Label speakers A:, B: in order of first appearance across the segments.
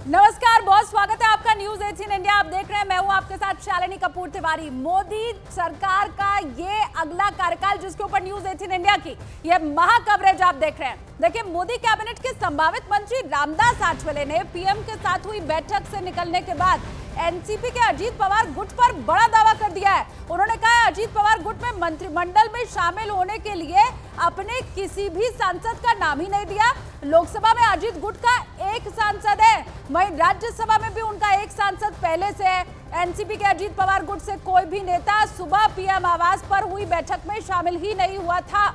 A: नमस्कार, बहुत स्वागत है आपका न्यूज 18 इंडिया। आप देख रहे हैं, मैं हूं आपके साथ शालिनी कपूर तिवारी। मोदी सरकार का ये अगला कार्यकाल जिसके ऊपर न्यूज 18 इंडिया की ये महा कवरेज आप देख रहे हैं। देखिए, मोदी कैबिनेट के संभावित मंत्री रामदास आठवले ने पीएम के साथ हुई बैठक से निकलने के बाद एनसीपी के अजीत पवार गुट पर बड़ा दावा कर दिया है। उन्होंने कहा है अजीत पवार गुट में मंत्रिमंडल में शामिल होने के लिए अपने किसी भी सांसद का नाम ही नहीं दिया। लोकसभा में अजीत गुट का एक सांसद है, वहीं राज्यसभा में भी उनका एक सांसद पहले से है। एनसीपी के अजीत पवार गुट से कोई भी नेता सुबह पीएम आवास पर हुई बैठक में शामिल ही नहीं हुआ था।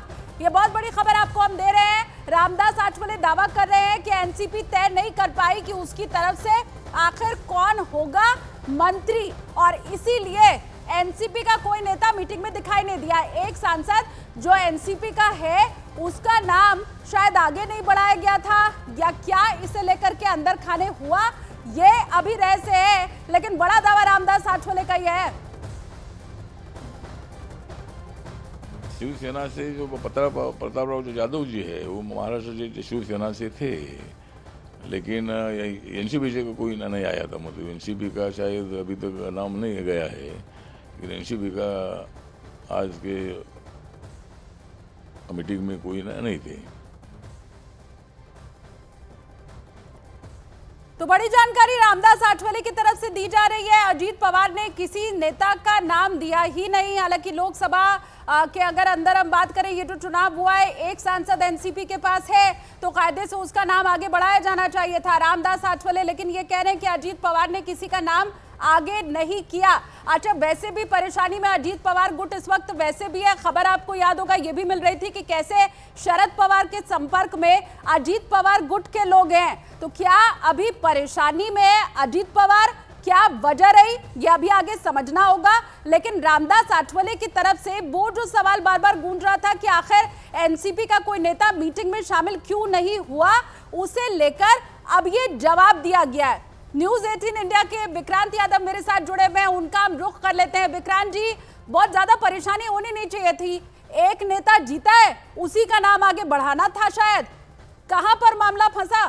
A: ये बहुत बड़ी खबर आपको हम दे रहे हैं। रामदास आठवले दावा कर रहे हैं कि एनसीपी तय नहीं कर पाई कि उसकी तरफ से आखिर कौन होगा मंत्री, और इसीलिए एनसीपी का कोई नेता मीटिंग में दिखाई नहीं दिया। एक सांसद जो एनसीपी का है उसका नाम शायद आगे नहीं बढ़ाया गया था या क्या, इसे लेकर के अंदर खाने हुआ, ये अभी रहस्य है, लेकिन बड़ा दावा रामदास आठवले का यह है।
B: शिवसेना से जो प्रतापराव यादव जी है वो महाराष्ट्र से शिवसेना से थे, लेकिन एनसीपी से कोई नहीं आया था। मतलब एनसीपी का शायद अभी तक नाम नहीं गया है, लेकिन एनसीपी का आज के मीटिंग में कोई नहीं थे।
A: तो बड़ी जानकारी रामदास आठवले की तरफ से दी जा रही है। अजीत पवार ने किसी नेता का नाम दिया ही नहीं। हालांकि लोकसभा के अगर अंदर हम बात करें, ये जो चुनाव हुआ है, एक सांसद एनसीपी के पास है तो कायदे से उसका नाम आगे बढ़ाया जाना चाहिए था रामदास आठवले, लेकिन ये कह रहे हैं कि अजीत पवार ने किसी का नाम आगे नहीं किया। अच्छा, वैसे भी परेशानी में अजीत पवार गुट इस वक्त वैसे भी है। खबर आपको याद होगा ये भी मिल रही थी कि कैसे शरद पवार के संपर्क में अजीत पवार गुट के लोग हैं। तो क्या अभी परेशानी में अजीत पवार, क्या वजह रही, ये अभी आगे समझना होगा। लेकिन रामदास आठवले की तरफ से वो जो सवाल बार बार गूंज रहा था कि आखिर एनसीपी का कोई नेता मीटिंग में शामिल क्यों नहीं हुआ, उसे लेकर अब ये जवाब दिया गया है। न्यूज 18 इंडिया के विक्रांत यादव मेरे साथ जुड़े हुए हैं, उनका हम रुख कर लेते हैं। विक्रांत जी, बहुत ज्यादा परेशानी होनी नहीं चाहिए थी। एक नेता जीता है, उसी का नाम आगे बढ़ाना था शायद। कहां पर मामला फंसा?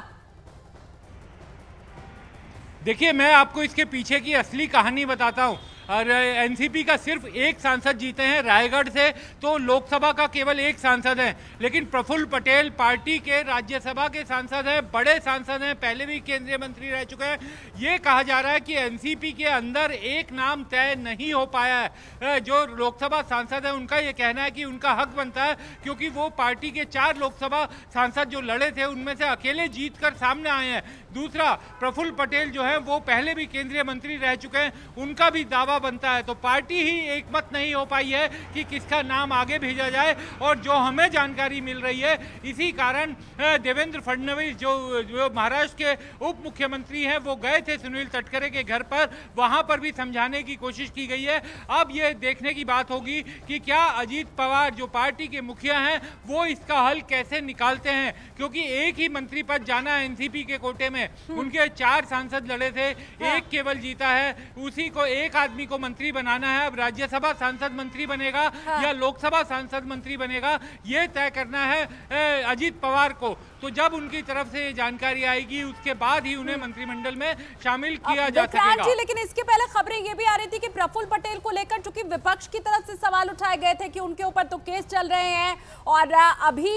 C: देखिए, मैं आपको इसके पीछे की असली कहानी बताता हूं। और एनसीपी का सिर्फ एक सांसद जीते हैं रायगढ़ से, तो लोकसभा का केवल एक सांसद है। लेकिन प्रफुल्ल पटेल पार्टी के राज्यसभा के सांसद हैं, बड़े सांसद हैं, पहले भी केंद्रीय मंत्री रह चुके हैं। ये कहा जा रहा है कि एनसीपी के अंदर एक नाम तय नहीं हो पाया है। जो लोकसभा सांसद है उनका ये कहना है कि उनका हक बनता है, क्योंकि वो पार्टी के 4 लोकसभा सांसद जो लड़े थे उनमें से अकेले जीत कर सामने आए हैं। दूसरा, प्रफुल्ल पटेल जो है वो पहले भी केंद्रीय मंत्री रह चुके हैं, उनका भी दावा बनता है। तो पार्टी ही एकमत नहीं हो पाई है कि किसका नाम आगे भेजा जाए। और जो हमें जानकारी मिल रही है, इसी कारण देवेंद्र फडणवीस जो महाराष्ट्र के उप मुख्यमंत्री हैं, वो गए थे सुनील तटकरे के घर पर, वहां पर भी समझाने की कोशिश की गई है। अब ये देखने की बात होगी कि क्या अजीत पवार जो पार्टी के मुखिया हैं वो इसका हल कैसे निकालते हैं, क्योंकि एक ही मंत्री पद जाना है एनसीपी के कोटे में। उनके 4 सांसद लड़े थे, एक केवल जीता है, उसी को एक आदमी को मंत्री बनाना है। अब राज्यसभा सांसद मंत्री बनेगा या लोकसभा सांसद मंत्री बनेगा, ये तय करना है अजीत पवार को। तो जब उनकी तरफ से ये जानकारी आएगी उसके बाद ही उन्हें मंत्रिमंडल में शामिल किया जा सकेगा।
A: लेकिन इसके पहले खबरें ये भी आ रही थी कि प्रफुल्ल पटेल को लेकर चूंकि विपक्ष की तरफ से सवाल उठाए गए थे कि उनके ऊपर तो केस चल रहे हैं और अभी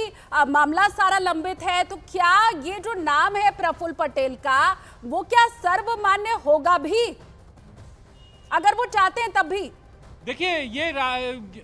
A: मामला सारा लंबित है, तो क्या ये जो नाम है प्रफुल्ल पटेल का, वो क्या सर्वमान्य होगा भी, अगर वो चाहते हैं तब भी?
C: देखिए, ये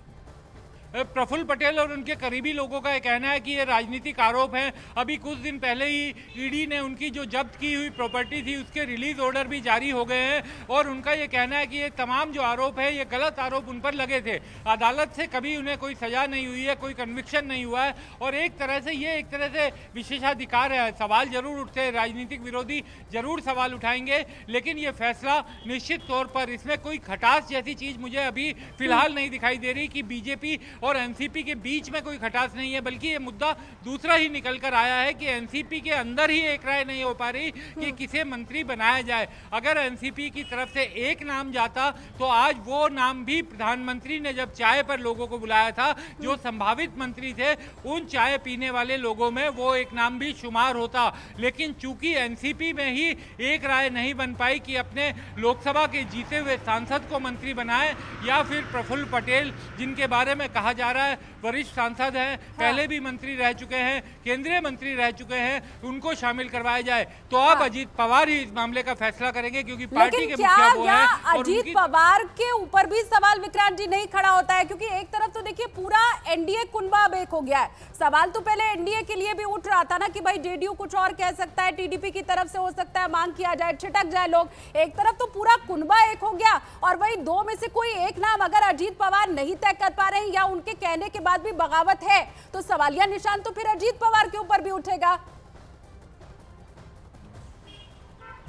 C: प्रफुल्ल पटेल और उनके करीबी लोगों का कहना है कि ये राजनीतिक आरोप हैं। अभी कुछ दिन पहले ही ईडी ने उनकी जो जब्त की हुई प्रॉपर्टी थी उसके रिलीज ऑर्डर भी जारी हो गए हैं, और उनका ये कहना है कि ये तमाम जो आरोप है ये गलत आरोप उन पर लगे थे। अदालत से कभी उन्हें कोई सजा नहीं हुई है, कोई कन्विक्शन नहीं हुआ है, और एक तरह से विशेषाधिकार है। सवाल जरूर उठते हैं, राजनीतिक विरोधी जरूर सवाल उठाएंगे, लेकिन ये फैसला निश्चित तौर पर, इसमें कोई खटास जैसी चीज मुझे अभी फिलहाल नहीं दिखाई दे रही कि बीजेपी और एनसीपी के बीच में कोई खटास नहीं है, बल्कि ये मुद्दा दूसरा ही निकल कर आया है कि एनसीपी के अंदर ही एक राय नहीं हो पा रही कि किसे मंत्री बनाया जाए। अगर एनसीपी की तरफ से एक नाम जाता तो आज वो नाम भी प्रधानमंत्री ने जब चाय पर लोगों को बुलाया था, जो संभावित मंत्री थे उन चाय पीने वाले लोगों में वो एक नाम भी शुमार होता। लेकिन चूंकि एनसीपी में ही एक राय नहीं बन पाई कि अपने लोकसभा के जीते हुए सांसद को मंत्री बनाए या फिर प्रफुल्ल पटेल, जिनके बारे में कहा जा रहा है वरिष्ठ सांसद हैं, पहले भी मंत्री रह चुके हैं, केंद्रीय मंत्री रह चुके हैं, उनको शामिल करवाया जाए। तो अब अजीत पवार ही इस मामले का फैसला करेंगे, क्योंकि पार्टी के मुखिया वो है।
A: अजीत पवार के ऊपर भी सवाल विक्रांत जी नहीं खड़ा होता है, क्योंकि एक तरफ तो देखिए पूरा एनडीए कुनबा अब एक हो गया है। सवाल तो पहले एनडीए के लिए भी उठ रहा था ना कि भाई जेडीयू कुछ और कह सकता है, टीडीपी की तरफ से हो सकता है मांग किया जाए, छिटक जाए लोग। एक तरफ तो पूरा कुनबा एक हो गया, और वही दो में से कोई एक नाम अगर अजीत पवार नहीं तय कर पा रहे हैं या उनके कहने के बाद भी बगावत है, तो सवालिया निशान तो फिर अजीत पवार के ऊपर भी उठेगा।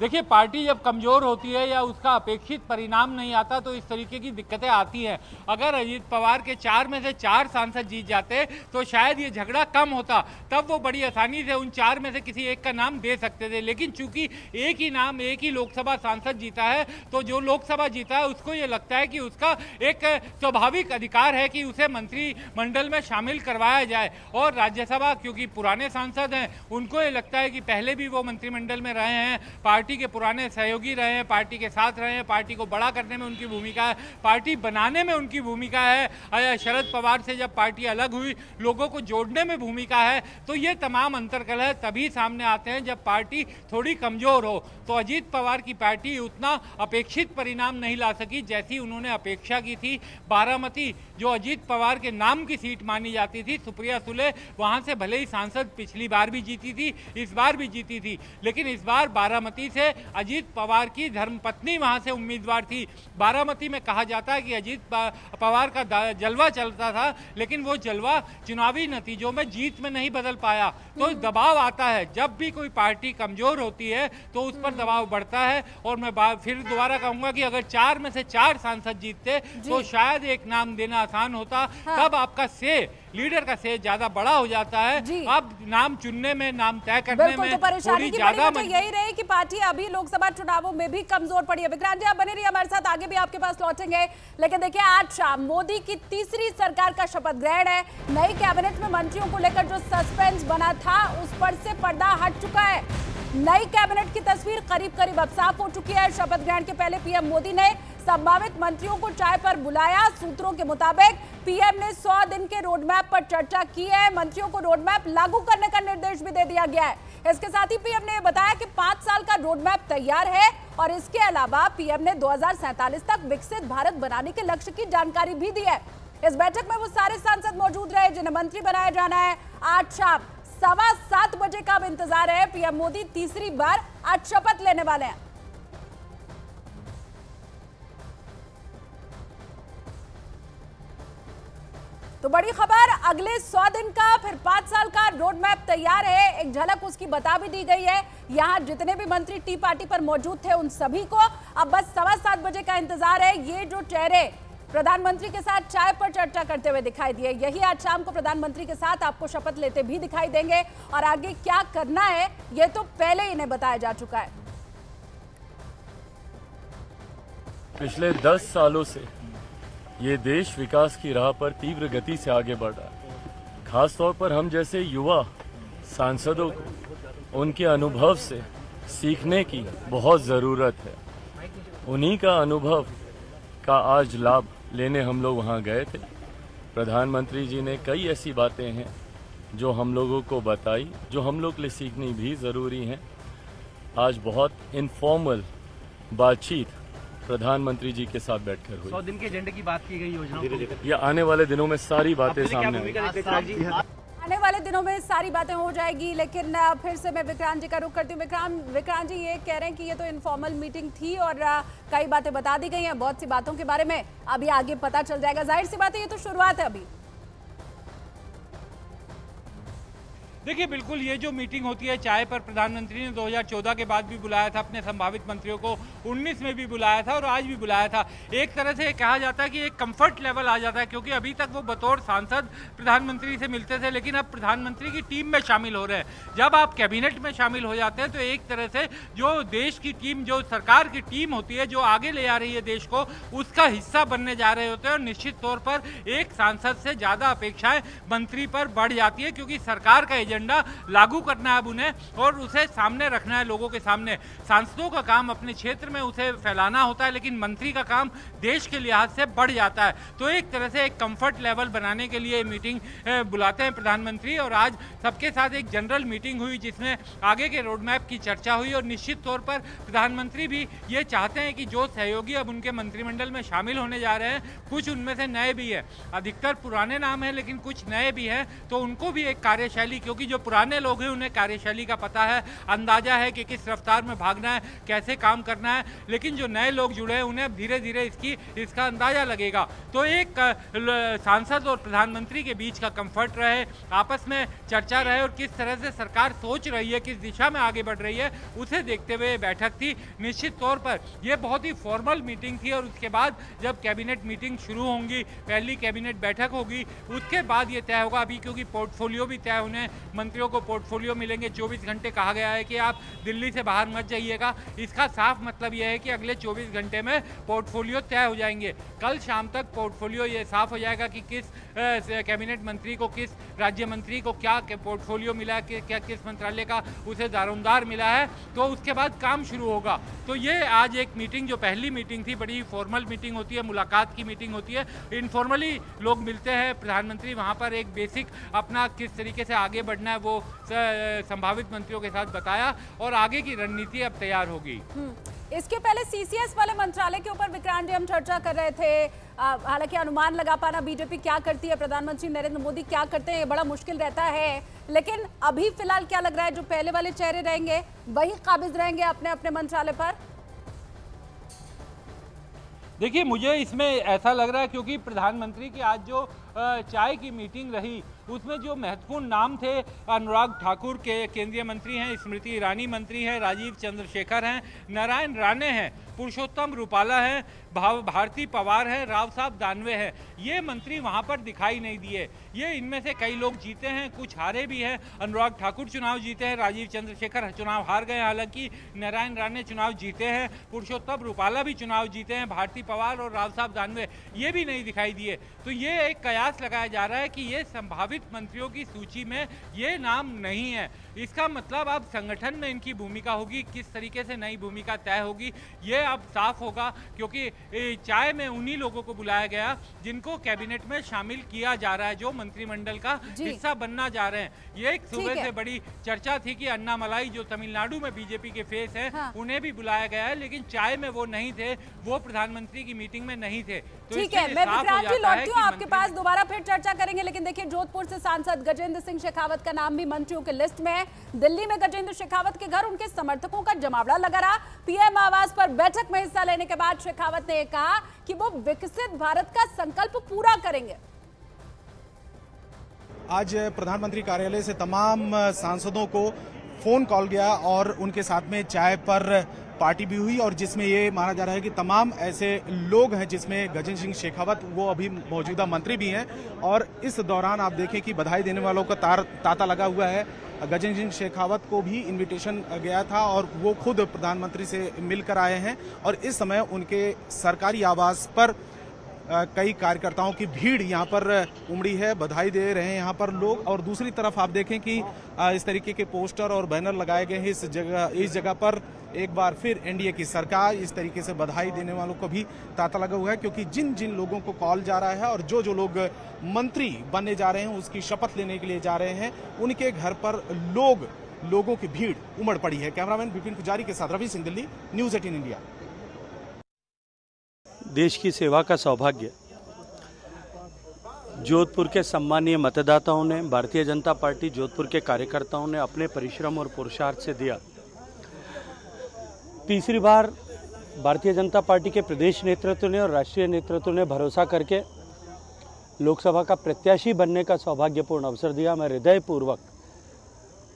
C: देखिए, पार्टी जब कमजोर होती है या उसका अपेक्षित परिणाम नहीं आता तो इस तरीके की दिक्कतें आती हैं। अगर अजीत पवार के 4 में से 4 सांसद जीत जाते तो शायद ये झगड़ा कम होता, तब वो बड़ी आसानी से उन 4 में से किसी एक का नाम दे सकते थे। लेकिन चूंकि एक ही नाम, एक ही लोकसभा सांसद जीता है, तो जो लोकसभा जीता है उसको ये लगता है कि उसका एक स्वाभाविक अधिकार है कि उसे मंत्रिमंडल में शामिल करवाया जाए। और राज्यसभा, क्योंकि पुराने सांसद हैं, उनको ये लगता है कि पहले भी वो मंत्रिमंडल में रहे हैं, पार्टी के पुराने सहयोगी रहे हैं, पार्टी के साथ रहे हैं, पार्टी को बड़ा करने में उनकी भूमिका है, पार्टी बनाने में उनकी भूमिका है, शरद पवार से जब पार्टी अलग हुई लोगों को जोड़ने में भूमिका है। तो ये तमाम अंतर्कलह तभी सामने आते हैं जब पार्टी थोड़ी कमजोर हो। तो अजीत पवार की पार्टी उतना अपेक्षित परिणाम नहीं ला सकी जैसी उन्होंने अपेक्षा की थी। बारामती, जो अजीत पवार के नाम की सीट मानी जाती थी, सुप्रिया सुले वहां से भले ही सांसद पिछली बार भी जीती थी, इस बार भी जीती थी, लेकिन इस बार बारामती से अजीत पवार की धर्मपत्नी वहां से उम्मीदवार थी। बारामती में कहा जाता है कि अजीत पवार का जलवा चलता था, लेकिन वो जलवा चुनावी नतीजों में जीत में नहीं बदल पाया। तो दबाव आता है, जब भी कोई पार्टी कमजोर होती है तो उस पर दबाव बढ़ता है। और मैं फिर दोबारा कहूंगा कि अगर 4 में से 4 सांसद जीतते तो शायद एक नाम देना आसान होता। तब आपका लीडर का से ज्यादा बड़ा हो जाता है। अब नाम चुनने में, नाम तय करने में
A: तो परेशानी की बड़ी वजह यही रही कि पार्टी अभी लोकसभा चुनावों में भी कमजोर पड़ी है। विक्रांत जी, आप बने रहिए हमारे साथ, आगे भी आपके पास लौटेंगे। लेकिन देखिए, आज शाम मोदी की तीसरी सरकार का शपथ ग्रहण है। नई कैबिनेट में मंत्रियों को लेकर जो सस्पेंस बना था उस पर से पर्दा हट चुका है। नई कैबिनेट की तस्वीर करीब करीब अब साफ हो चुकी है। शपथ ग्रहण के पहले पीएम मोदी ने संभावित मंत्रियों को चाय पर बुलाया। सूत्रों के मुताबिक पीएम ने 100 दिन के रोडमैप पर चर्चा की है। मंत्रियों को रोडमैप लागू करने का निर्देश भी दे दिया गया है। इसके साथ ही पीएम ने बताया कि 5 साल का रोडमैप तैयार है, और इसके अलावा पीएम ने 2047 तक विकसित भारत बनाने के लक्ष्य की जानकारी भी दी है। इस बैठक में वो सारे सांसद मौजूद रहे जिन्हें मंत्री बनाया जाना है। आज शाम 7:15 बजे का अब इंतजार है। पीएम मोदी तीसरी बार आज शपथ लेने वाले हैं। तो बड़ी खबर, अगले 100 दिन का फिर 5 साल का रोड मैप तैयार है। एक झलक उसकी बता भी दी गई है। यहां जितने भी मंत्री टी पार्टी पर मौजूद थे उन सभी को अब बस 7:15 बजे का इंतजार है। ये जो चेहरे प्रधानमंत्री के साथ चाय पर चर्चा करते हुए दिखाई दिए, यही आज शाम को प्रधानमंत्री के साथ आपको शपथ लेते भी दिखाई देंगे। और आगे क्या करना है ये तो पहले इन्हें बताया जा चुका है।
D: पिछले 10 सालों से ये देश विकास की राह पर तीव्र गति से आगे बढ़ रहा है। खासतौर पर हम जैसे युवा सांसदों को उनके अनुभव से सीखने की बहुत ज़रूरत है। उन्हीं का अनुभव का आज लाभ लेने हम लोग वहाँ गए थे। प्रधानमंत्री जी ने कई ऐसी बातें हैं जो हम लोगों को बताई, जो हम लोग के लिए सीखनी भी ज़रूरी हैं। आज बहुत इनफॉर्मल बातचीत प्रधानमंत्री जी के साथ बैठकर हुई।
E: 100 दिन के एजेंडे की बात की गई योजना,
D: ये आने वाले दिनों में सारी बातें सामने आएंगी।
A: आने वाले दिनों में सारी बातें हो जाएगी। लेकिन फिर से मैं विक्रांत जी का रुख करती हूँ। विक्रांत जी ये कह रहे हैं कि ये तो इनफॉर्मल मीटिंग थी और कई बातें बता दी गई हैं, बहुत सी बातों के बारे में अभी आगे पता चल जाएगा। जाहिर सी बात है, ये तो शुरुआत है अभी।
C: देखिए बिल्कुल, ये जो मीटिंग होती है चाय पर, प्रधानमंत्री ने 2014 के बाद भी बुलाया था अपने संभावित मंत्रियों को, 19 में भी बुलाया था और आज भी बुलाया था। एक तरह से कहा जाता है कि एक कंफर्ट लेवल आ जाता है, क्योंकि अभी तक वो बतौर सांसद प्रधानमंत्री से मिलते थे, लेकिन अब प्रधानमंत्री की टीम में शामिल हो रहे हैं। जब आप कैबिनेट में शामिल हो जाते हैं तो एक तरह से जो देश की टीम, जो सरकार की टीम होती है, जो आगे ले आ रही है देश को, उसका हिस्सा बनने जा रहे होते हैं। और निश्चित तौर पर एक सांसद से ज़्यादा अपेक्षाएं मंत्री पर बढ़ जाती है, क्योंकि सरकार का एजेंडा लागू करना है अब उन्हें और उसे सामने रखना है लोगों के सामने। सांसदों का काम अपने क्षेत्र में उसे फैलाना होता है, लेकिन मंत्री का काम देश के लिहाज से बढ़ जाता है। तो एक तरह से एक कंफर्ट लेवल बनाने के लिए मीटिंग बुलाते हैं प्रधानमंत्री, और आज सबके साथ एक जनरल मीटिंग हुई जिसमें आगे के रोड मैप की चर्चा हुई। और निश्चित तौर पर प्रधानमंत्री भी ये चाहते हैं कि जो सहयोगी अब उनके मंत्रिमंडल में शामिल होने जा रहे हैं, कुछ उनमें से नए भी हैं, अधिकतर पुराने नाम हैं लेकिन कुछ नए भी हैं, तो उनको भी एक कार्यशैली, क्योंकि जो पुराने लोग हैं उन्हें कार्यशैली का पता है, अंदाजा है कि किस रफ्तार में भागना है, कैसे काम करना है, लेकिन जो नए लोग जुड़े हैं उन्हें अब धीरे धीरे इसका अंदाजा लगेगा। तो एक सांसद और प्रधानमंत्री के बीच का कंफर्ट रहे, आपस में चर्चा रहे और किस तरह से सरकार सोच रही है, किस दिशा में आगे बढ़ रही है, उसे देखते हुए बैठक थी। निश्चित तौर पर यह बहुत ही फॉर्मल मीटिंग थी और उसके बाद जब कैबिनेट मीटिंग शुरू होंगी, पहली कैबिनेट बैठक होगी, उसके बाद ये तय होगा। अभी क्योंकि पोर्टफोलियो भी तय होने, मंत्रियों को पोर्टफोलियो मिलेंगे, 24 घंटे कहा गया है कि आप दिल्ली से बाहर मत जाइएगा। इसका साफ मतलब यह है कि अगले 24 घंटे में पोर्टफोलियो तय हो जाएंगे। कल शाम तक पोर्टफोलियो ये साफ हो जाएगा कि किस कैबिनेट मंत्री को, किस राज्य मंत्री को क्या पोर्टफोलियो मिला है, क्या किस मंत्रालय का उसे दारोमदार मिला है, तो उसके बाद काम शुरू होगा। तो ये आज एक मीटिंग, जो पहली मीटिंग थी, बड़ी फॉर्मल मीटिंग होती है, मुलाकात की मीटिंग होती है, इनफॉर्मली लोग मिलते हैं। प्रधानमंत्री वहाँ पर एक बेसिक अपना किस तरीके से आगे बढ़ना है वो संभावित मंत्रियों के साथ बताया और आगे की रणनीति अब तैयार होगी।
A: इसके पहले सीसीएस वाले मंत्रालय के ऊपर विक्रांत जी हम चर्चा कर रहे थे। हालांकि अनुमान लगा पाना बीजेपी क्या करती है, प्रधानमंत्री नरेंद्र मोदी क्या करते हैं, ये बड़ा मुश्किल रहता है। लेकिन अभी फिलहाल क्या लग रहा है, जो पहले वाले चेहरे रहेंगे वही काबिज रहेंगे अपने अपने मंत्रालय पर?
C: देखिए, मुझे इसमें ऐसा लग रहा है क्योंकि प्रधानमंत्री की आज जो चाय की मीटिंग रही उसमें जो महत्वपूर्ण नाम थे, अनुराग ठाकुर के केंद्रीय मंत्री हैं, स्मृति ईरानी मंत्री हैं, राजीव चंद्रशेखर हैं, नारायण राणे हैं, पुरुषोत्तम रूपाला हैं, भारती पवार है, राव साहब दानवे हैं। ये मंत्री वहाँ पर दिखाई नहीं दिए। ये इनमें से कई लोग जीते हैं, कुछ हारे भी हैं। अनुराग ठाकुर चुनाव जीते हैं, राजीव चंद्रशेखर चुनाव हार गए, हालांकि नारायण राणे चुनाव जीते हैं, पुरुषोत्तम रूपाला भी चुनाव जीते हैं, भारती पवार और राव साहब दानवे ये भी नहीं दिखाई दिए। तो ये एक कयास लगाया जा रहा है कि ये संभावित मंत्रियों की सूची में ये नाम नहीं है। इसका मतलब अब संगठन में इनकी भूमिका होगी, किस तरीके से नई भूमिका तय होगी ये अब साफ होगा, क्योंकि चाय में उन्हीं लोगों को बुलाया गया जिनको कैबिनेट में शामिल किया जा रहा है, जो मंत्रिमंडल का हिस्सा बनना जा रहे हैं। ये एक सुबह से बड़ी चर्चा थी कि अन्नामलाई जो तमिलनाडु में बीजेपी के फेस है, उन्हें भी बुलाया गया है, लेकिन चाय में वो नहीं थे, वो प्रधानमंत्री की मीटिंग में नहीं थे। तो
A: ठीक है, मैं विक्रांत जी लौटती हूँ आपके पास, दोबारा फिर चर्चा करेंगे। लेकिन देखिए, जोधपुर से सांसद गजेंद्र सिंह शेखावत का नाम भी मंत्रियों के लिस्ट में है। दिल्ली में गजेंद्र शेखावत के घर उनके समर्थकों का जमावड़ा लगा रहा। पीएम आवास पर बैठक में हिस्सा लेने के बाद शेखावत ने कहा कि वो विकसित भारत का संकल्प पूरा करेंगे।
F: आज प्रधानमंत्री कार्यालय से तमाम सांसदों को फोन कॉल गया और उनके साथ में चाय पर पार्टी भी हुई, और जिसमें ये माना जा रहा है कि तमाम ऐसे लोग हैं जिसमें गजेंद्र सिंह शेखावत वो अभी मौजूदा मंत्री भी हैं। और इस दौरान आप देखें कि बधाई देने वालों का तांता लगा हुआ है। गजेंद्र सिंह शेखावत को भी इनविटेशन गया था और वो खुद प्रधानमंत्री से मिलकर आए हैं, और इस समय उनके सरकारी आवास पर कई कार्यकर्ताओं की भीड़ यहाँ पर उमड़ी है, बधाई दे रहे हैं यहाँ पर लोग। और दूसरी तरफ आप देखें कि इस तरीके के पोस्टर और बैनर लगाए गए हैं इस जगह पर एक बार फिर एनडीए की सरकार, इस तरीके से बधाई देने वालों को भी तांता लगा हुआ है, क्योंकि जिन जिन लोगों को कॉल जा रहा है और जो जो लोग मंत्री बनने जा रहे हैं, उसकी शपथ लेने के लिए जा रहे हैं, उनके घर पर लोगों की भीड़ उमड़ पड़ी है। कैमरामैन विपिन पुजारी के साथ रवि सिंह, दिल्ली, न्यूज़ 18 इंडिया।
G: देश की सेवा का सौभाग्य जोधपुर के सम्मानीय मतदाताओं ने, भारतीय जनता पार्टी जोधपुर के कार्यकर्ताओं ने अपने परिश्रम और पुरुषार्थ से दिया। तीसरी बार भारतीय जनता पार्टी के प्रदेश नेतृत्व ने और राष्ट्रीय नेतृत्व ने भरोसा करके लोकसभा का प्रत्याशी बनने का सौभाग्यपूर्ण अवसर दिया। मैं हृदयपूर्वक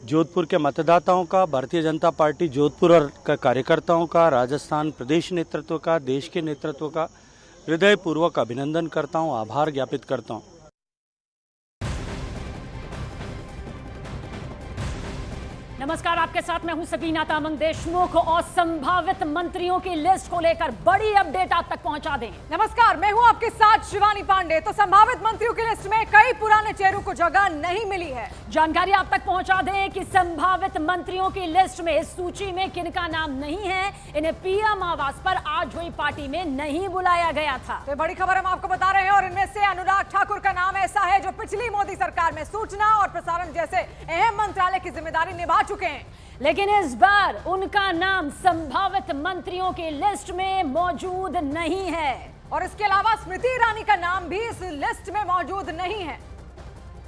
G: जोधपुर के मतदाताओं का, भारतीय जनता पार्टी जोधपुर और कार्यकर्ताओं का, राजस्थान प्रदेश नेतृत्व का, देश के नेतृत्व का हृदयपूर्वक अभिनंदन करता हूं, आभार ज्ञापित करता हूं।
A: नमस्कार, आपके साथ मैं हूं सबीना तामंग देशमुख और संभावित मंत्रियों की लिस्ट को लेकर बड़ी अपडेट आप तक पहुंचा दें।
H: नमस्कार, मैं हूं आपके साथ शिवानी पांडे। तो संभावित मंत्रियों की लिस्ट में कई पुराने चेहरों को जगह नहीं मिली है।
A: जानकारी आप तक पहुंचा दें कि संभावित मंत्रियों की लिस्ट में, इस सूची में किनका नाम नहीं है, इन्हें पीएम आवास पर आज हुई पार्टी में नहीं बुलाया गया था।
H: तो बड़ी खबर हम आपको बता रहे हैं और इनमें से अनुराग ठाकुर का नाम ऐसा है जो पिछली मोदी सरकार में सूचना और प्रसारण जैसे अहम मंत्रालय की जिम्मेदारी निभा चुके हैं,
A: लेकिन इस बार उनका नाम संभावित मंत्रियों की लिस्ट में मौजूद नहीं है।
H: और इसके अलावा स्मृति ईरानी का नाम भी इस लिस्ट में मौजूद नहीं है।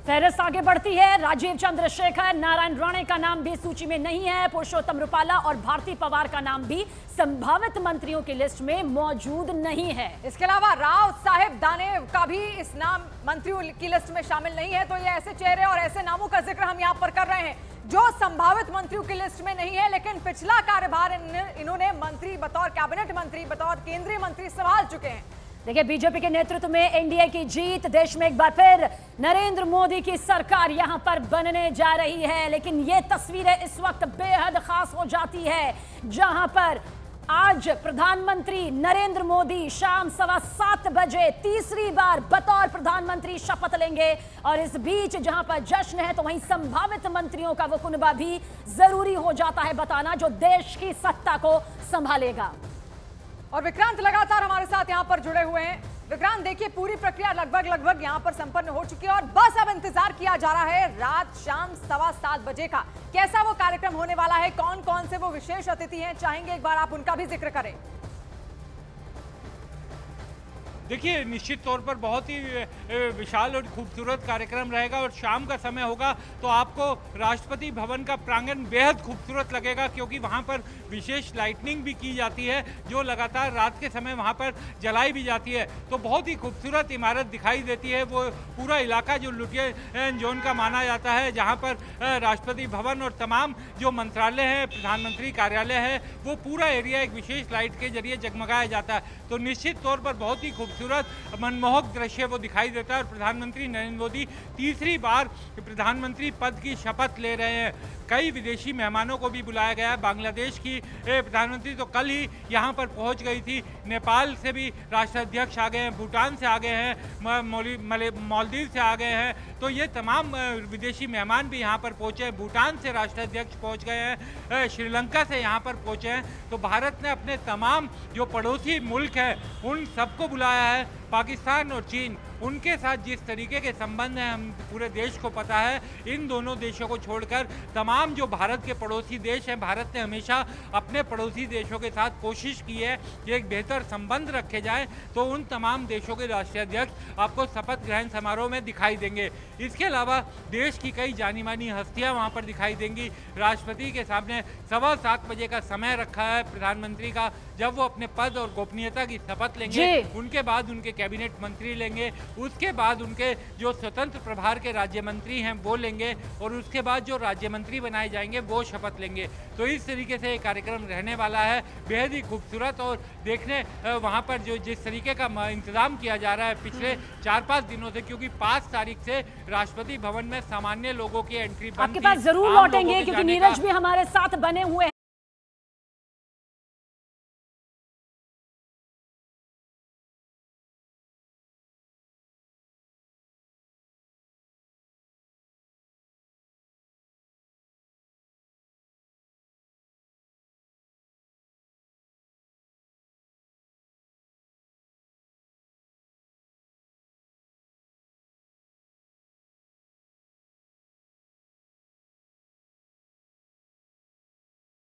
A: फहरिस्त आगे बढ़ती है। राजीव चंद्रशेखर, नारायण राणे का नाम भी सूची में नहीं है। पुरुषोत्तम रूपाला और भारती पवार का नाम भी संभावित मंत्रियों की लिस्ट में मौजूद नहीं है।
H: इसके अलावा राव साहेब दानेव का भी इस नाम मंत्रियों की लिस्ट में शामिल नहीं है। तो ये ऐसे चेहरे और ऐसे नामों का जिक्र हम यहाँ पर कर रहे हैं जो संभावित मंत्रियों की लिस्ट में नहीं है, लेकिन पिछला कार्यभार इन्होंने मंत्री, बतौर कैबिनेट मंत्री, बतौर केंद्रीय मंत्री संभाल चुके हैं।
A: देखिए, बीजेपी के नेतृत्व में एनडीए की जीत, देश में एक बार फिर नरेंद्र मोदी की सरकार यहां पर बनने जा रही है। लेकिन ये तस्वीरें इस वक्त बेहद खास हो जाती है, जहां पर आज प्रधानमंत्री नरेंद्र मोदी शाम 7:15 बजे तीसरी बार बतौर प्रधानमंत्री शपथ लेंगे। और इस बीच जहां पर जश्न है, तो वहीं संभावित मंत्रियों का वो कुनबा भी जरूरी हो जाता है बताना, जो देश की सत्ता को संभालेगा।
H: और विक्रांत लगातार हमारे साथ यहां पर जुड़े हुए हैं। विक्रांत, देखिए, पूरी प्रक्रिया लगभग यहां पर संपन्न हो चुकी है और बस अब इंतजार किया जा रहा है रात शाम 7:15 बजे का। कैसा वो कार्यक्रम होने वाला है, कौन कौन से वो विशेष अतिथि हैं, चाहेंगे एक बार आप उनका भी जिक्र करें।
C: देखिए, निश्चित तौर पर बहुत ही विशाल और खूबसूरत कार्यक्रम रहेगा और शाम का समय होगा तो आपको राष्ट्रपति भवन का प्रांगण बेहद खूबसूरत लगेगा, क्योंकि वहां पर विशेष लाइटनिंग भी की जाती है जो लगातार रात के समय वहां पर जलाई भी जाती है। तो बहुत ही खूबसूरत इमारत दिखाई देती है। वो पूरा इलाका जो लुटियन जोन का माना जाता है, जहाँ पर राष्ट्रपति भवन और तमाम जो मंत्रालय हैं, प्रधानमंत्री कार्यालय है, वो पूरा एरिया एक विशेष लाइट के जरिए जगमगाया जाता है। तो निश्चित तौर पर बहुत ही खूबसूरत मनमोहक दृश्य वो दिखाई देता है। और प्रधानमंत्री नरेंद्र मोदी तीसरी बार प्रधानमंत्री पद की शपथ ले रहे हैं। कई विदेशी मेहमानों को भी बुलाया गया है। बांग्लादेश की प्रधानमंत्री तो कल ही यहाँ पर पहुँच गई थी। नेपाल से भी राष्ट्राध्यक्ष आ गए हैं, भूटान से आ गए हैं, मालदीव से आ गए हैं। तो ये तमाम विदेशी मेहमान भी यहाँ पर पहुँचे हैं। भूटान से राष्ट्राध्यक्ष पहुँच गए हैं, श्रीलंका से यहाँ पर पहुँचे हैं। तो भारत ने अपने तमाम जो पड़ोसी मुल्क हैं उन सबको बुलाया है। पाकिस्तान और चीन, उनके साथ जिस तरीके के संबंध हैं हम पूरे देश को पता है। इन दोनों देशों को छोड़कर तमाम जो भारत के पड़ोसी देश हैं, भारत ने हमेशा अपने पड़ोसी देशों के साथ कोशिश की है कि एक बेहतर संबंध रखे जाएं। तो उन तमाम देशों के राष्ट्राध्यक्ष आपको शपथ ग्रहण समारोह में दिखाई देंगे। इसके अलावा देश की कई जानी मानी हस्तियां वहां पर दिखाई देंगी। राष्ट्रपति के सामने 7:15 बजे का समय रखा है प्रधानमंत्री का, जब वो अपने पद और गोपनीयता की शपथ लेंगे। उनके बाद उनके कैबिनेट मंत्री लेंगे, उसके बाद उनके जो स्वतंत्र प्रभार के राज्य मंत्री हैं वो लेंगे, और उसके बाद जो राज्य मंत्री बनाए जाएंगे वो शपथ लेंगे। तो इस तरीके से ये कार्यक्रम रहने वाला है, बेहद ही खूबसूरत। और देखने वहाँ पर जो जिस तरीके का इंतजाम किया जा रहा है पिछले 4-5 दिनों से, क्योंकि 5 तारीख से राष्ट्रपति भवन में सामान्य लोगों की एंट्री बंद थी।
A: आपके पास जरूर लौटेंगे क्योंकि नीरज भी हमारे साथ बने हुए हैं।